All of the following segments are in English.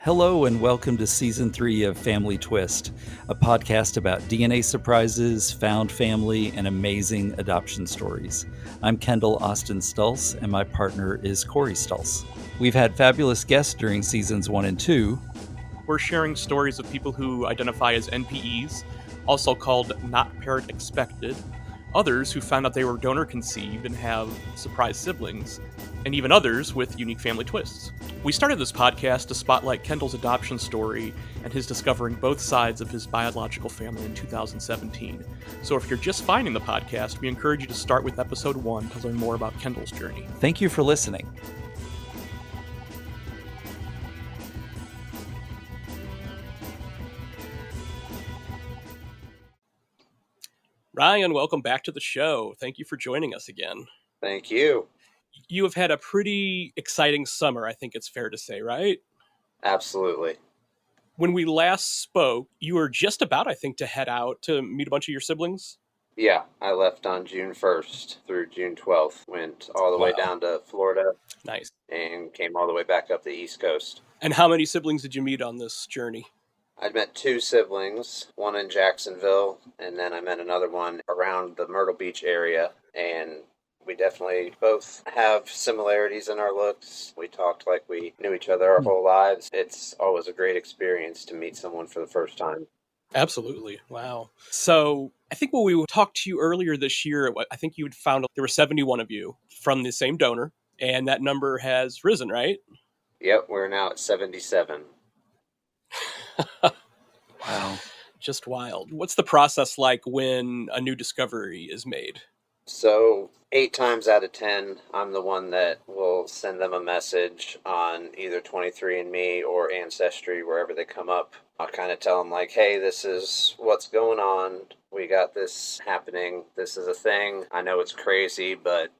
Hello and welcome to Season 3 of Family Twist, a podcast about DNA surprises, found family, and amazing adoption stories. I'm Kendall Stulce, and my partner is Corey Stulce. We've had fabulous guests during Seasons 1 and 2. We're sharing stories of people who identify as NPEs, also called not parent expected, others who found out they were donor conceived and have surprise siblings, and even others with unique family twists. We started this podcast to spotlight Kendall's adoption story and his discovering both sides of his biological family in 2017. So if you're just finding the podcast, we encourage you to start with episode 1 to learn more about Kendall's journey. Thank you for listening. Ryan, welcome back to the show. Thank you for joining us again. Thank you. You have had a pretty exciting summer, I think it's fair to say, right? Absolutely. When we last spoke, you were just about, I think, to head out to meet a bunch of your siblings? Yeah, I left on June 1st through June 12th, went all the way down to Florida. Nice. And came all the way back up the East Coast. And how many siblings did you meet on this journey? I'd met 2 siblings, one in Jacksonville, and then I met another one around the Myrtle Beach area, and we definitely both have similarities in our looks. We talked like we knew each other our whole lives. It's always a great experience to meet someone for the first time. Absolutely. Wow. So I think when we talked to you earlier this year, I think you had found there were 71 of you from the same donor, and that number has risen, right? Yep, we're now at 77. Wow. Just wild. What's the process like when a new discovery is made? So 8 times out of 10, I'm the one that will send them a message on either 23andMe or Ancestry, wherever they come up. I'll kind of tell them like, hey, this is what's going on. We got this happening. This is a thing. I know it's crazy, but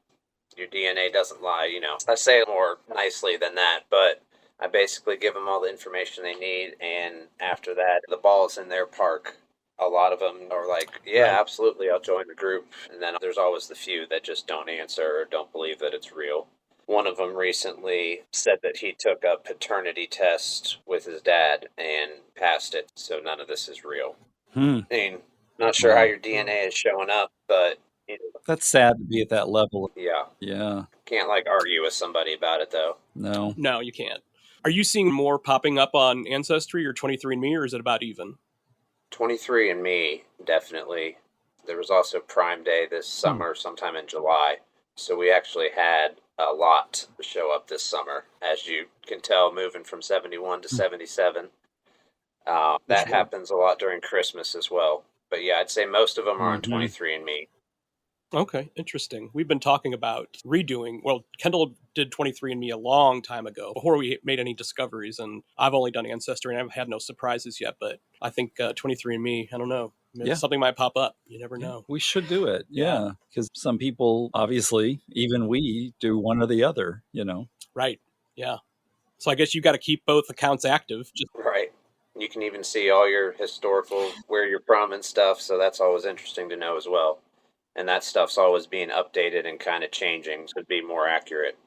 your DNA doesn't lie, you know. I say it more nicely than that, but I basically give them all the information they need, and after that, the ball's in their park. A lot of them are like, yeah, absolutely, I'll join the group. And then there's always the few that just don't answer or don't believe that it's real. One of them recently said that he took a paternity test with his dad and passed it, so none of this is real. I mean, not sure how your DNA is showing up, but you know, That's sad to be at that level. Yeah. Can't argue with somebody about it, though. No, you can't. Are you seeing more popping up on Ancestry or 23andMe, or is it about even? 23andMe, definitely. There was also Prime Day this summer, sometime in July. So we actually had a lot show up this summer. As you can tell, moving from 71 to 77. That happens a lot during Christmas as well. But yeah, I'd say most of them are on 23andMe. Okay, interesting. We've been talking about redoing. Well, Kendall did 23andMe a long time ago, before we made any discoveries, and I've only done Ancestry, and I've had no surprises yet, but I think 23andMe, I don't know. Something might pop up. You never know. We should do it, because some people, obviously, even we, do one or the other, you know. Right, yeah. So I guess you got to keep both accounts active. Right. You can even see all your historical, where you're from and stuff, so that's always interesting to know as well. And that stuff's always being updated and kind of changing to be more accurate.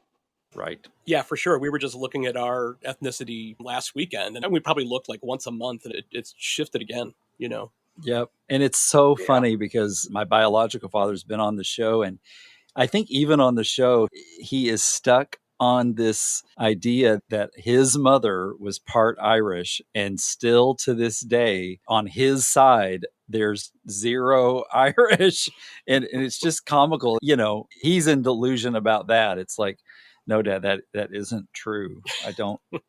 Right. Yeah, for sure. We were just looking at our ethnicity last weekend, and we probably looked like once a month, and it's shifted again, you know? Yep. And it's so funny because my biological father's been on the show, and I think even on the show, he is stuck on this idea that his mother was part Irish, and still to this day, on his side, there's 0 Irish, and it's just comical. You know, he's in delusion about that. It's like, no, Dad, that isn't true.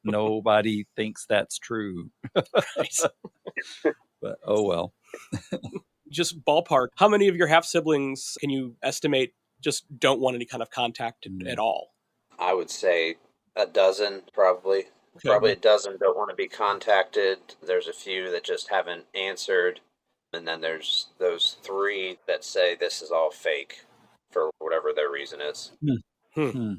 Nobody thinks that's true. But oh well. Just ballpark, how many of your half-siblings can you estimate just don't want any kind of contact at all? I would say a dozen, probably. Okay. Probably a dozen don't want to be contacted. There's a few that just haven't answered. And then there's those 3 that say this is all fake for whatever their reason is.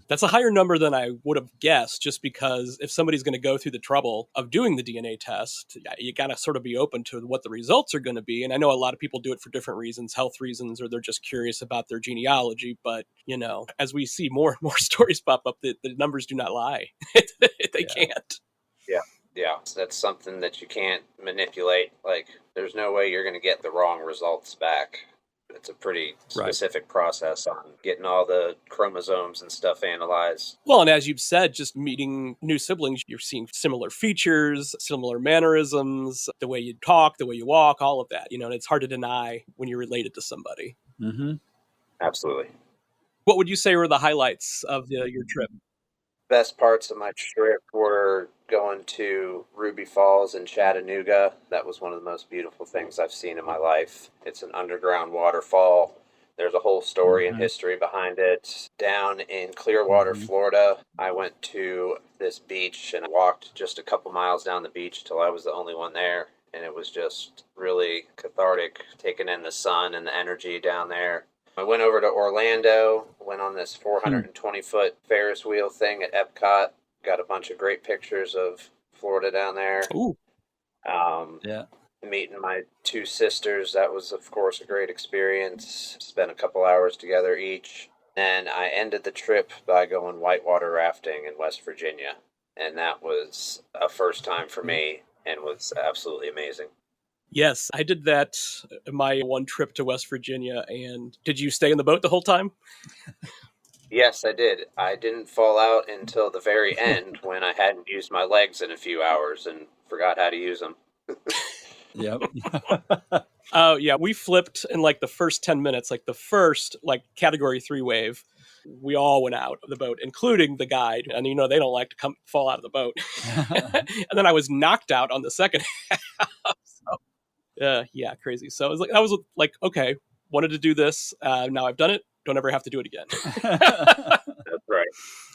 That's a higher number than I would have guessed, just because if somebody's going to go through the trouble of doing the DNA test, you got to sort of be open to what the results are going to be. And I know a lot of people do it for different reasons, health reasons, or they're just curious about their genealogy. But, you know, as we see more and more stories pop up, the numbers do not lie. They can't. Yeah. Yeah, that's something that you can't manipulate. Like, there's no way you're going to get the wrong results back. It's a pretty Right. specific process on getting all the chromosomes and stuff analyzed. Well, and as you've said, just meeting new siblings, you're seeing similar features, similar mannerisms, the way you talk, the way you walk, all of that. And it's hard to deny when you're related to somebody. Mm-hmm. Absolutely. What would you say were the highlights of your trip? Best parts of my trip were going to Ruby Falls in Chattanooga. That was one of the most beautiful things I've seen in my life. It's an underground waterfall. There's a whole story and history behind it. Down in Clearwater, Florida, I went to this beach and walked just a couple miles down the beach till I was the only one there. And it was just really cathartic, taking in the sun and the energy down there. I went over to Orlando, went on this 420-foot Ferris wheel thing at Epcot. Got a bunch of great pictures of Florida down there. Ooh. Yeah. Meeting my two sisters, that was, of course, a great experience. Spent a couple hours together each. And I ended the trip by going whitewater rafting in West Virginia. And that was a first time for me and was absolutely amazing. Yes, I did that my one trip to West Virginia. And did you stay in the boat the whole time? Yes, I did. I didn't fall out until the very end when I hadn't used my legs in a few hours and forgot how to use them. Yep. Oh, yeah. We flipped in like the first 10 minutes, like the first category 3 wave. We all went out of the boat, including the guide. And they don't like to fall out of the boat. And then I was knocked out on the second half. Yeah, crazy. So it was that was like, okay, wanted to do this. Now I've done it. Don't ever have to do it again. That's right.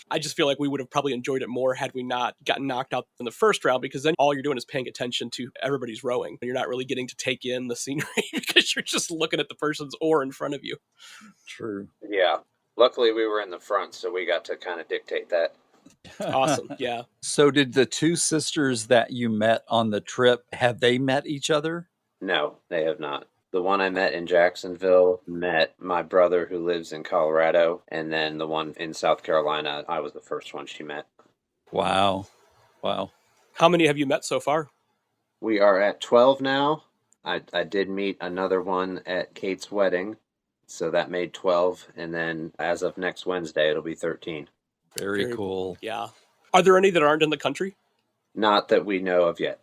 I just feel like we would have probably enjoyed it more had we not gotten knocked out in the first round, because then all you're doing is paying attention to everybody's rowing. You're not really getting to take in the scenery because you're just looking at the person's oar in front of you. True. Yeah. Luckily, we were in the front, so we got to kind of dictate that. Awesome. Yeah. So did the two sisters that you met on the trip, have they met each other? No, they have not. The one I met in Jacksonville met my brother who lives in Colorado, and then the one in South Carolina, I was the first one she met. Wow. How many have you met so far? We are at 12 now. I did meet another one at Kate's wedding, so that made 12, and then as of next Wednesday, it'll be 13. Very cool. Yeah. Are there any that aren't in the country? Not that we know of yet.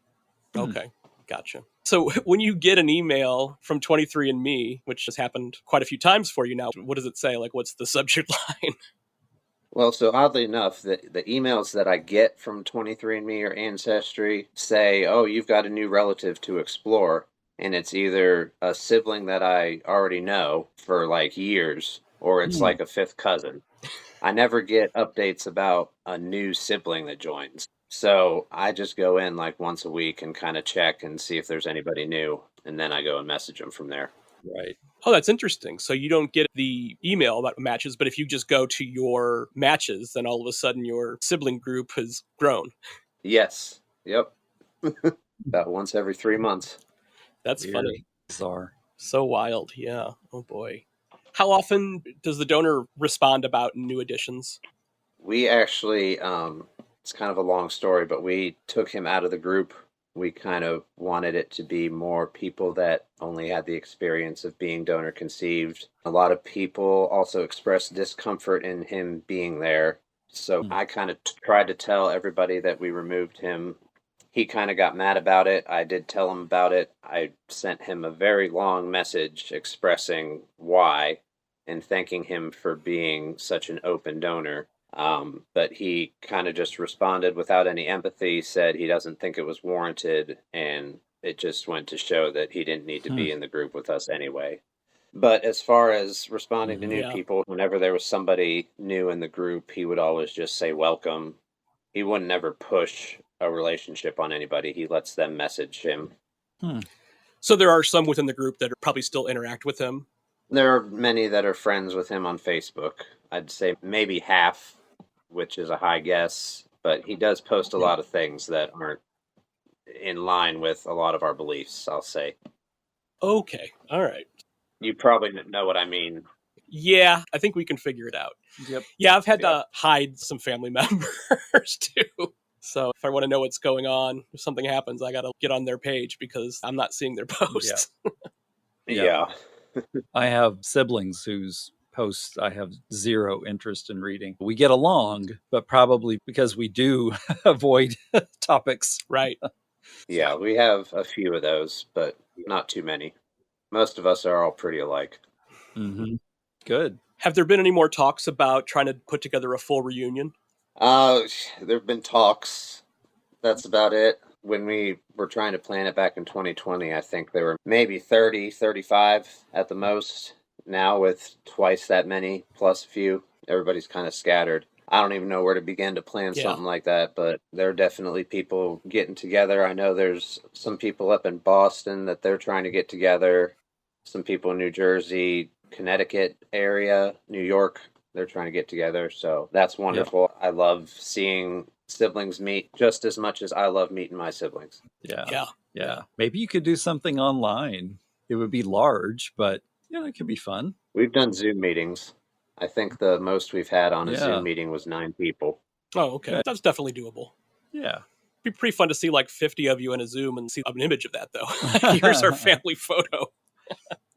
Okay. Gotcha. So when you get an email from 23andMe, which has happened quite a few times for you now, what does it say? Like, what's the subject line? Well, so oddly enough, the emails that I get from 23andMe or Ancestry say, oh, you've got a new relative to explore. And it's either a sibling that I already know for like years, or it's like a fifth cousin. I never get updates about a new sibling that joins. So I just go in like once a week and kind of check and see if there's anybody new. And then I go and message them from there. Right. Oh, that's interesting. So you don't get the email about matches, but if you just go to your matches, then all of a sudden your sibling group has grown. Yes. Yep. About once every 3 months. That's Weird. funny. Bizarre. So wild. Yeah. Oh, boy. How often does the donor respond about new additions? We actually, it's kind of a long story, but we took him out of the group. We kind of wanted it to be more people that only had the experience of being donor conceived. A lot of people also expressed discomfort in him being there. So I kind of tried to tell everybody that we removed him. He kind of got mad about it. I did tell him about it. I sent him a very long message expressing why and thanking him for being such an open donor. But he kind of just responded without any empathy, said he doesn't think it was warranted, and it just went to show that he didn't need to be in the group with us anyway. But as far as responding to new people, whenever there was somebody new in the group, he would always just say welcome. He wouldn't ever push a relationship on anybody. He lets them message him. So there are some within the group that probably still interact with him? There are many that are friends with him on Facebook. I'd say maybe half, which is a high guess, but he does post a lot of things that aren't in line with a lot of our beliefs, I'll say. Okay. All right. You probably know what I mean. Yeah, I think we can figure it out. Yep. Yeah, I've had to hide some family members too. So if I want to know what's going on, if something happens, I got to get on their page because I'm not seeing their posts. Yeah. Yeah. I have siblings whose posts I have zero interest in reading. We get along, but probably because we do avoid topics. Right. Yeah, we have a few of those, but not too many. Most of us are all pretty alike. Mm-hmm. Good. Have there been any more talks about trying to put together a full reunion? Uh, there have been talks. That's about it. When we were trying to plan it back in 2020, I think there were maybe 30, 35 at the most. Now, with twice that many plus a few, everybody's kind of scattered. I don't even know where to begin to plan Yeah. something like that, but there are definitely people getting together. I know there's some people up in Boston that they're trying to get together, some people in New Jersey, Connecticut area, New York, they're trying to get together. So that's wonderful. I love seeing siblings meet just as much as I love meeting my siblings. Yeah. Maybe you could do something online. It would be large, but it could be fun. We've done Zoom meetings. I think the most we've had on a Yeah. Zoom meeting was 9 people. Oh, okay. That's definitely doable. Yeah. It'd be pretty fun to see like 50 of you in a Zoom and see an image of that, though. Here's our family photo.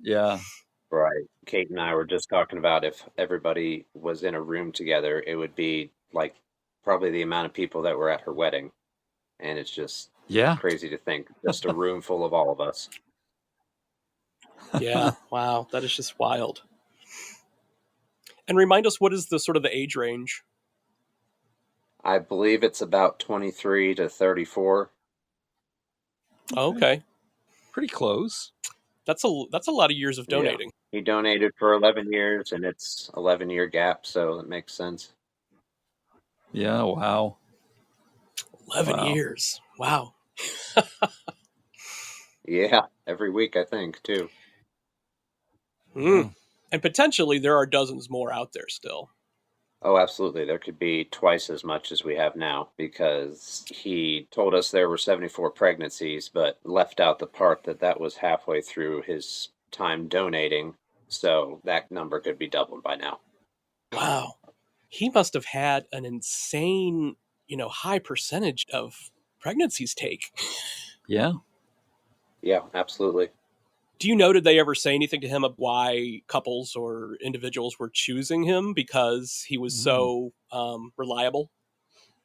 Yeah. Right. Kate and I were just talking about if everybody was in a room together, it would be like probably the amount of people that were at her wedding. And it's just crazy to think, just a room full of all of us. Yeah. Wow. That is just wild. And remind us, what is the sort of the age range? I believe it's about 23 to 34. Okay. Pretty close. That's a lot of years of donating. Yeah. He donated for 11 years, and it's 11-year gap, so it makes sense. Yeah, wow. 11 years. Wow. Yeah, every week, I think, too. Mm. And potentially there are dozens more out there still. Oh, absolutely. There could be twice as much as we have now because he told us there were 74 pregnancies, but left out the part that was halfway through his time donating. So that number could be doubled by now. Wow. He must have had an insane, high percentage of pregnancies take. Yeah. Yeah, absolutely. Do you know, did they ever say anything to him of why couples or individuals were choosing him because he was so reliable?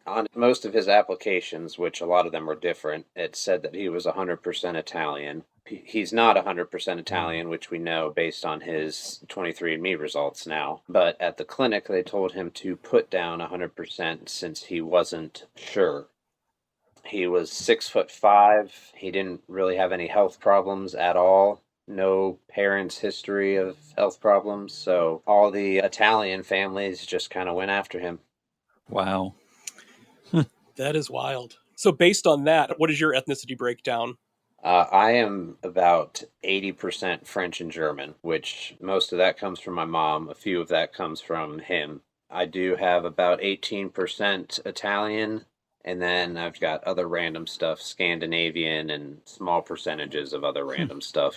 On most of his applications, which a lot of them were different, it said that he was 100% Italian. He's not 100% Italian, which we know based on his 23andMe results now. But at the clinic, they told him to put down 100% since he wasn't sure. He was 6'5". He didn't really have any health problems at all. No parents' history of health problems. So all the Italian families just kind of went after him. Wow. That is wild. So based on that, what is your ethnicity breakdown? I am about 80% French and German, which most of that comes from my mom. A few of that comes from him. I do have about 18% Italian, and then I've got other random stuff, Scandinavian, and small percentages of other random stuff.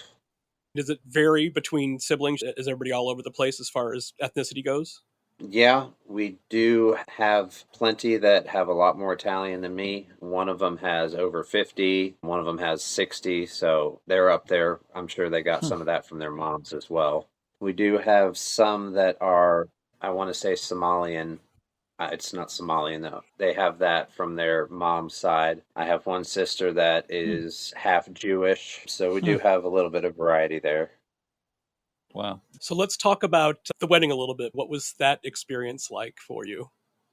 Does it vary between siblings? Is everybody all over the place as far as ethnicity goes? Yeah, we do have plenty that have a lot more Italian than me. One of them has over 50, one of them has 60, so they're up there. I'm sure they got some of that from their moms as well. We do have some that are, I want to say Somalian. It's not Somalian though. They have that from their mom's side. I have one sister that is half Jewish, so we do have a little bit of variety there. Wow. So let's talk about the wedding a little bit. What was that experience like for you?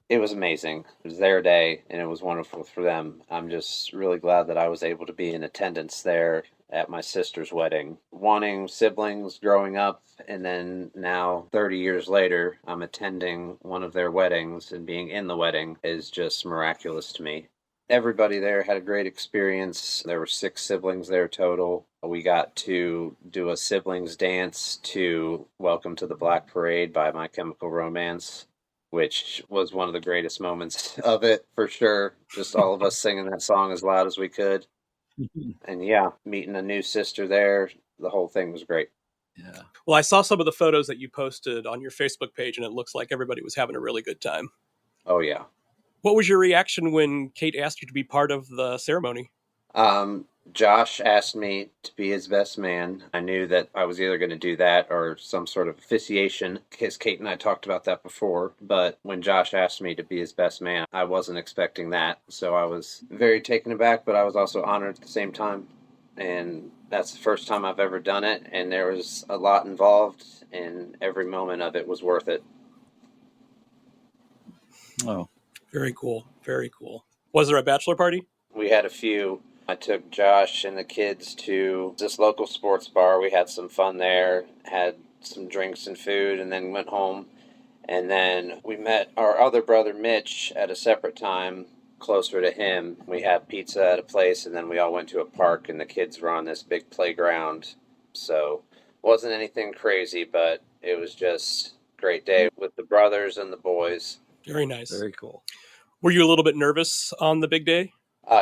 It was amazing. It was their day, and it was wonderful for them. I'm just really glad that I was able to be in attendance there at my sister's wedding. Wanting siblings growing up, and then now, 30 years later, I'm attending one of their weddings, and being in the wedding is just miraculous to me. Everybody there had a great experience. There were 6 siblings there total. We got to do a siblings dance to Welcome to the Black Parade by My Chemical Romance, which was one of the greatest moments of it, for sure. Just all of us singing that song as loud as we could. And yeah, meeting a new sister there, the whole thing was great. Yeah. Well, I saw some of the photos that you posted on your Facebook page, and it looks like everybody was having a really good time. Oh, yeah. What was your reaction when Kate asked you to be part of the ceremony? Josh asked me to be his best man. I knew that I was either going to do that or some sort of officiation, because Kate and I talked about that before. But when Josh asked me to be his best man, I wasn't expecting that. So I was very taken aback, but I was also honored at the same time. And that's the first time I've ever done it. And there was a lot involved, and every moment of it was worth it. Oh, very cool. Very cool. Was there a bachelor party? We had a few. I took Josh and the kids to this local sports bar. We had some fun there, had some drinks and food, and then went home. And then we met our other brother, Mitch, at a separate time closer to him. We had pizza at a place, and then we all went to a park, and the kids were on this big playground. So it wasn't anything crazy, but it was just a great day with the brothers and the boys. Very nice. very cool. Were you a little bit nervous on the big day?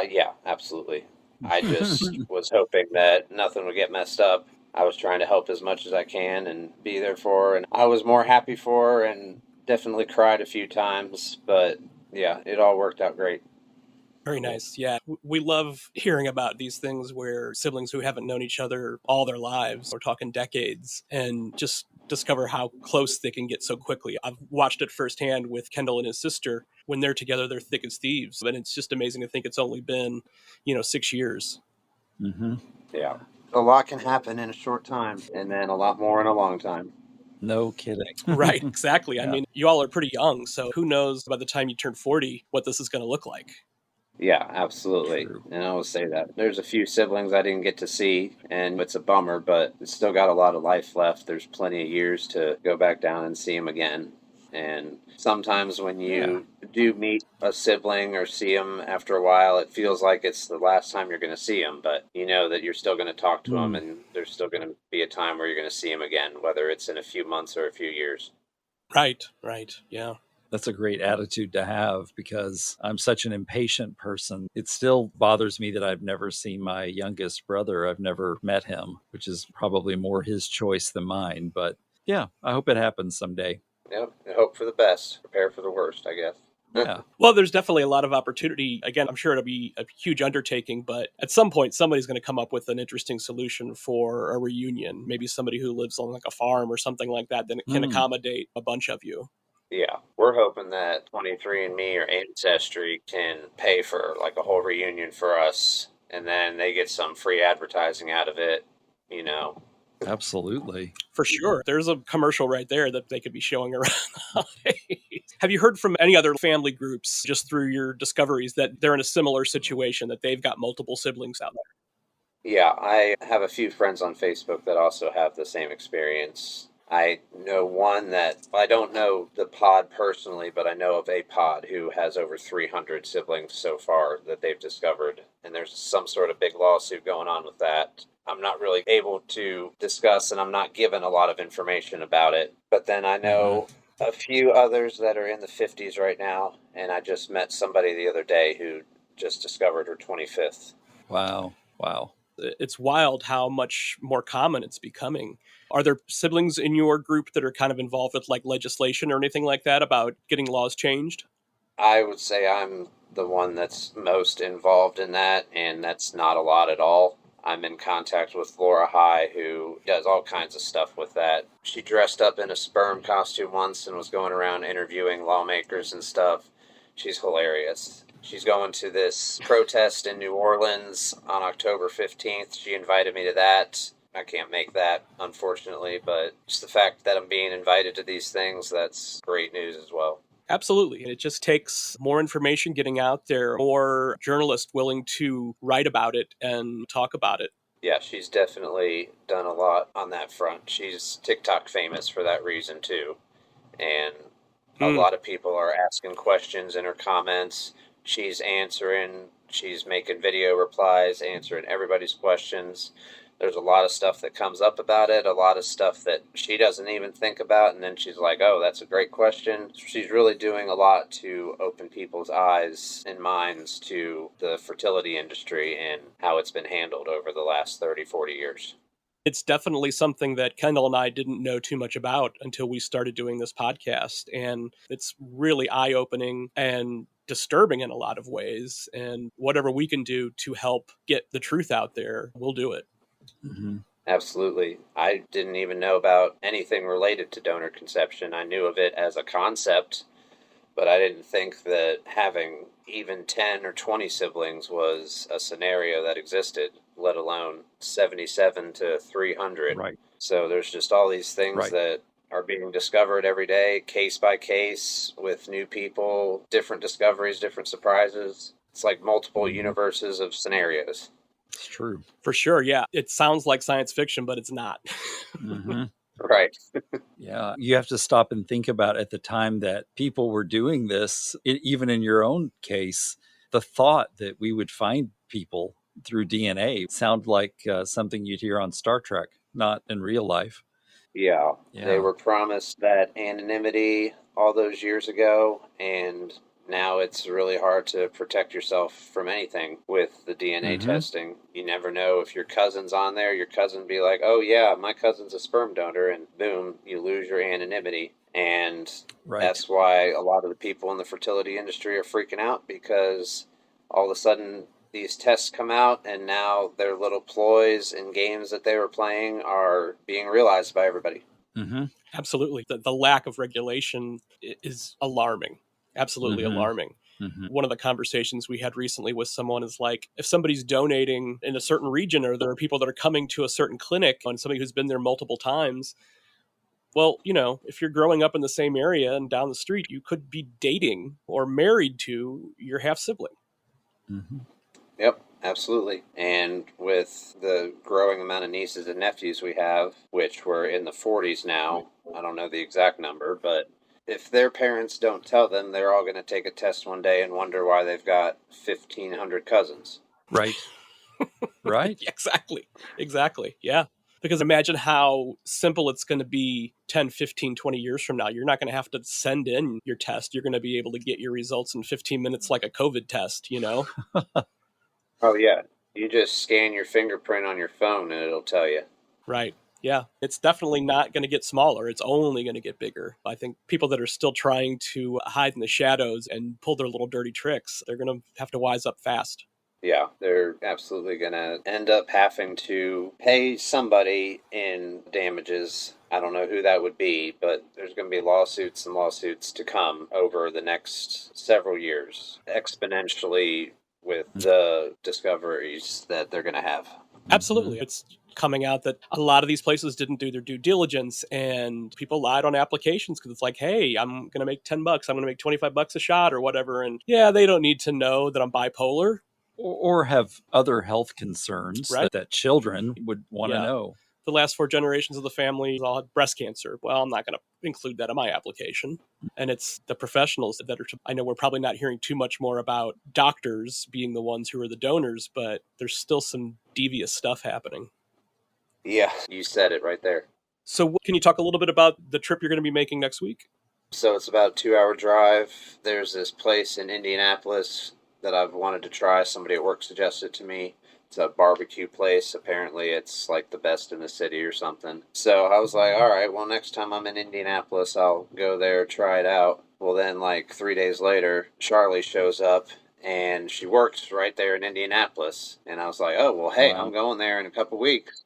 Yeah, absolutely. I just was hoping that nothing would get messed up. I was trying to help as much as I can and be there for her, and I was more happy for her and definitely cried a few times, but yeah, it all worked out great. Very nice. Yeah. We love hearing about these things where siblings who haven't known each other all their lives, we're talking decades, and just discover how close they can get so quickly. I've watched it firsthand with Kendall and his sister. When they're together, they're thick as thieves. And it's just amazing to think it's only been, 6 years. Mm-hmm. Yeah. A lot can happen in a short time, and then a lot more in a long time. No kidding. Right, exactly. Yeah. I mean, you all are pretty young, so who knows by the time you turn 40 what this is going to look like. Yeah, absolutely. True. And I will say that. There's a few siblings I didn't get to see, and it's a bummer, but it's still got a lot of life left. There's plenty of years to go back down and see them again. And sometimes when you do meet a sibling or see them after a while, it feels like it's the last time you're going to see them, but you know that you're still going to talk to them, and there's still going to be a time where you're going to see them again, whether it's in a few months or a few years. Right, yeah. That's a great attitude to have, because I'm such an impatient person. It still bothers me that I've never seen my youngest brother. I've never met him, which is probably more his choice than mine. But yeah, I hope it happens someday. Yep, I hope for the best, prepare for the worst, I guess. Yeah. Well, there's definitely a lot of opportunity. Again, I'm sure it'll be a huge undertaking, but at some point, somebody's going to come up with an interesting solution for a reunion. Maybe somebody who lives on like a farm or something like that, then it can accommodate a bunch of you. Yeah, we're hoping that 23andMe or Ancestry can pay for like a whole reunion for us, and then they get some free advertising out of it, Absolutely. For sure. There's a commercial right there that they could be showing around the holidays. Have you heard from any other family groups just through your discoveries that they're in a similar situation, that they've got multiple siblings out there? Yeah, I have a few friends on Facebook that also have the same experience. I know one that, I don't know the pod personally, but I know of a pod who has over 300 siblings so far that they've discovered. And there's some sort of big lawsuit going on with that. I'm not really able to discuss, and I'm not given a lot of information about it. But then I know a few others that are in the 50s right now. And I just met somebody the other day who just discovered her 25th. Wow. It's wild how much more common it's becoming. Are there siblings in your group that are kind of involved with like legislation or anything like that about getting laws changed? I would say I'm the one that's most involved in that, and that's not a lot at all. I'm in contact with Laura High, who does all kinds of stuff with that. She dressed up in a sperm costume once and was going around interviewing lawmakers and stuff. She's hilarious. She's going to this protest in New Orleans on October 15th. She invited me to that. I can't make that, unfortunately, but just the fact that I'm being invited to these things, that's great news as well. Absolutely. It just takes more information getting out there, more journalists willing to write about it and talk about it. Yeah, she's definitely done a lot on that front. She's TikTok famous for that reason, too. And a lot of people are asking questions in her comments. She's answering, she's making video replies, answering everybody's questions. There's a lot of stuff that comes up about it, a lot of stuff that she doesn't even think about, and then she's like, oh, that's a great question. She's really doing a lot to open people's eyes and minds to the fertility industry and how it's been handled over the last 30, 40 years. It's definitely something that Kendall and I didn't know too much about until we started doing this podcast, and it's really eye-opening and disturbing in a lot of ways. And whatever we can do to help get the truth out there, we'll do it. Mm-hmm. Absolutely. I didn't even know about anything related to donor conception. I knew of it as a concept, but I didn't think that having even 10 or 20 siblings was a scenario that existed, let alone 77 to 300. Right. So there's just all these things that are being discovered every day, case by case, with new people, different discoveries, different surprises. It's like multiple universes of scenarios. It's true. For sure, yeah. It sounds like science fiction, but it's not. Mm-hmm. Right. Yeah. You have to stop and think about at the time that people were doing this, even in your own case, the thought that we would find people through DNA sound like something you'd hear on Star Trek, not in real life. Yeah. Yeah. They were promised that anonymity all those years ago, and now it's really hard to protect yourself from anything with the DNA testing. You never know if your cousin's on there. Your cousin be like, oh, yeah, my cousin's a sperm donor, and boom, you lose your anonymity. And that's why a lot of the people in the fertility industry are freaking out, because all of a sudden these tests come out, and now their little ploys and games that they were playing are being realized by everybody. Mm-hmm. Absolutely. The lack of regulation is alarming. Absolutely alarming. Mm-hmm. One of the conversations we had recently with someone is like, if somebody's donating in a certain region, or there are people that are coming to a certain clinic, and somebody who's been there multiple times, well, you know, if you're growing up in the same area and down the street, you could be dating or married to your half sibling. Mm-hmm. Yep, absolutely. And with the growing amount of nieces and nephews we have, which we're in the 40s now, I don't know the exact number, but if their parents don't tell them, they're all going to take a test one day and wonder why they've got 1,500 cousins. Right. Right. Exactly. Yeah. Because imagine how simple it's going to be 10, 15, 20 years from now. You're not going to have to send in your test. You're going to be able to get your results in 15 minutes like a COVID test, you know? Oh, yeah. You just scan your fingerprint on your phone and it'll tell you. Right. Yeah. It's definitely not going to get smaller. It's only going to get bigger. I think people that are still trying to hide in the shadows and pull their little dirty tricks, they're going to have to wise up fast. Yeah, they're absolutely going to end up having to pay somebody in damages. I don't know who that would be, but there's going to be lawsuits and lawsuits to come over the next several years, exponentially with the discoveries that they're going to have. Absolutely. It's coming out that a lot of these places didn't do their due diligence, and people lied on applications because it's like, hey, I'm going to make $10. I'm going to make $25 a shot or whatever. And yeah, they don't need to know that I'm bipolar. Or have other health concerns that children would want to know. The last 4 generations of the family all had breast cancer. Well, I'm not going to include that in my application. And it's the professionals that are, I know we're probably not hearing too much more about doctors being the ones who are the donors, but there's still some devious stuff happening. Yeah, you said it right there. So can you talk a little bit about the trip you're going to be making next week? So it's about a 2-hour drive. There's this place in Indianapolis that I've wanted to try. Somebody at work suggested it to me. It's a barbecue place. Apparently it's like the best in the city or something. So I was like, all right, well, next time I'm in Indianapolis, I'll go there, try it out. Well, then like 3 days later, Charlie shows up, and she works right there in Indianapolis. And I was like, oh, well, hey, I'm going there in a couple weeks.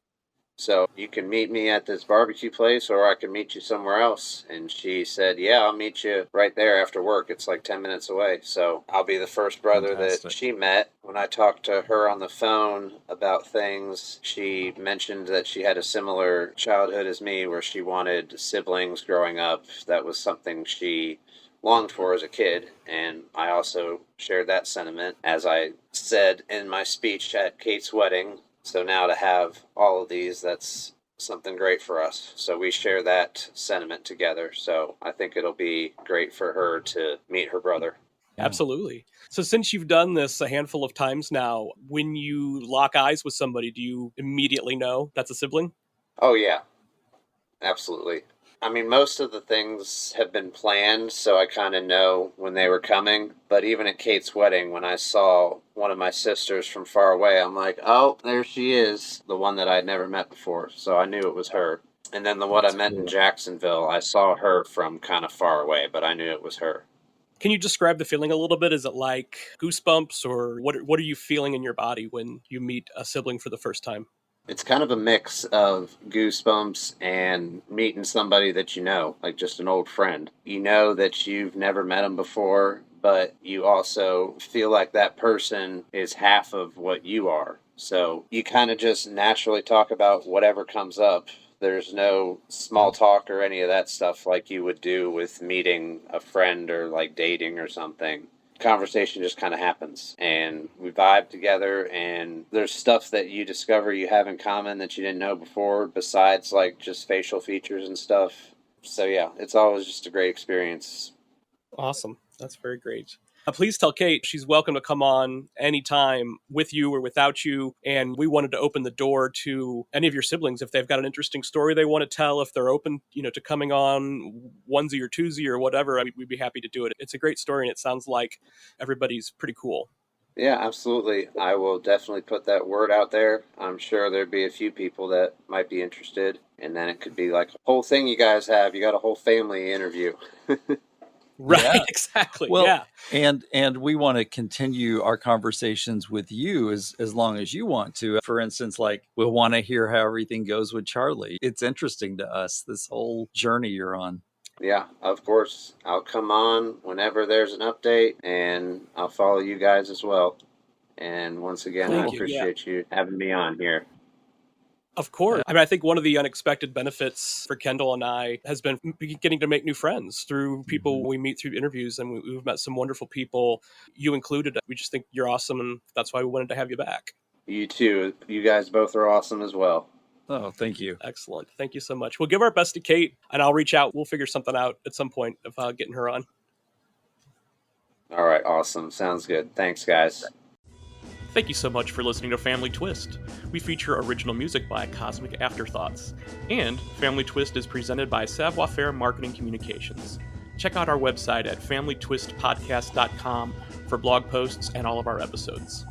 So you can meet me at this barbecue place, or I can meet you somewhere else. And she said, yeah, I'll meet you right there after work. It's like 10 minutes away. So I'll be the first brother that she met. When I talked to her on the phone about things, she mentioned that she had a similar childhood as me, where she wanted siblings growing up. That was something she longed for as a kid, and I also shared that sentiment, as I said in my speech at Kate's wedding. So now to have all of these, that's something great for us. So we share that sentiment together. So I think it'll be great for her to meet her brother. Absolutely. So since you've done this a handful of times now, when you lock eyes with somebody, do you immediately know that's a sibling? Oh, yeah. Absolutely. I mean, most of the things have been planned, so I kind of know when they were coming. But even at Kate's wedding, when I saw one of my sisters from far away, I'm like, oh, there she is, the one that I'd never met before. So I knew it was her. And then the one I met in Jacksonville, I saw her from kind of far away, but I knew it was her. Can you describe the feeling a little bit? Is it like goosebumps, or what are you feeling in your body when you meet a sibling for the first time? It's kind of a mix of goosebumps and meeting somebody that you know, like just an old friend. You know that you've never met them before, but you also feel like that person is half of what you are. So you kind of just naturally talk about whatever comes up. There's no small talk or any of that stuff like you would do with meeting a friend or like dating or something. Conversation just kind of happens and we vibe together, and there's stuff that you discover you have in common that you didn't know before besides like just facial features and stuff. So yeah, it's always just a great experience. Awesome. That's very great. Please tell Kate she's welcome to come on anytime with you or without you. And we wanted to open the door to any of your siblings if they've got an interesting story they want to tell, if they're open, to coming on onesie or twosie or whatever. We'd be happy to do it. It's a great story, and it sounds like everybody's pretty cool. Yeah, absolutely. I will definitely put that word out there. I'm sure there'd be a few people that might be interested, and then it could be like a whole thing you guys have. You got a whole family interview. Right, Yeah. exactly. Well, yeah. and we want to continue our conversations with you as long as you want to. For instance, like we'll want to hear how everything goes with Charlie. It's interesting to us, this whole journey you're on. Yeah, of course. I'll come on whenever there's an update, and I'll follow you guys as well. And once again, I Thank you. Yeah. appreciate you having me on here. Of course. I think one of the unexpected benefits for Kendall and I has been getting to make new friends through people we meet through interviews, and we've met some wonderful people, you included. We just think you're awesome, and that's why we wanted to have you back. You too. You guys both are awesome as well. Oh, thank you. Excellent. Thank you so much. We'll give our best to Kate, and I'll reach out. We'll figure something out at some point of getting her on. All right, awesome. Sounds good. Thanks, guys. Thank you so much for listening to Family Twist. We feature original music by Cosmic Afterthoughts. And Family Twist is presented by Savoir Faire Marketing Communications. Check out our website at familytwistpodcast.com for blog posts and all of our episodes.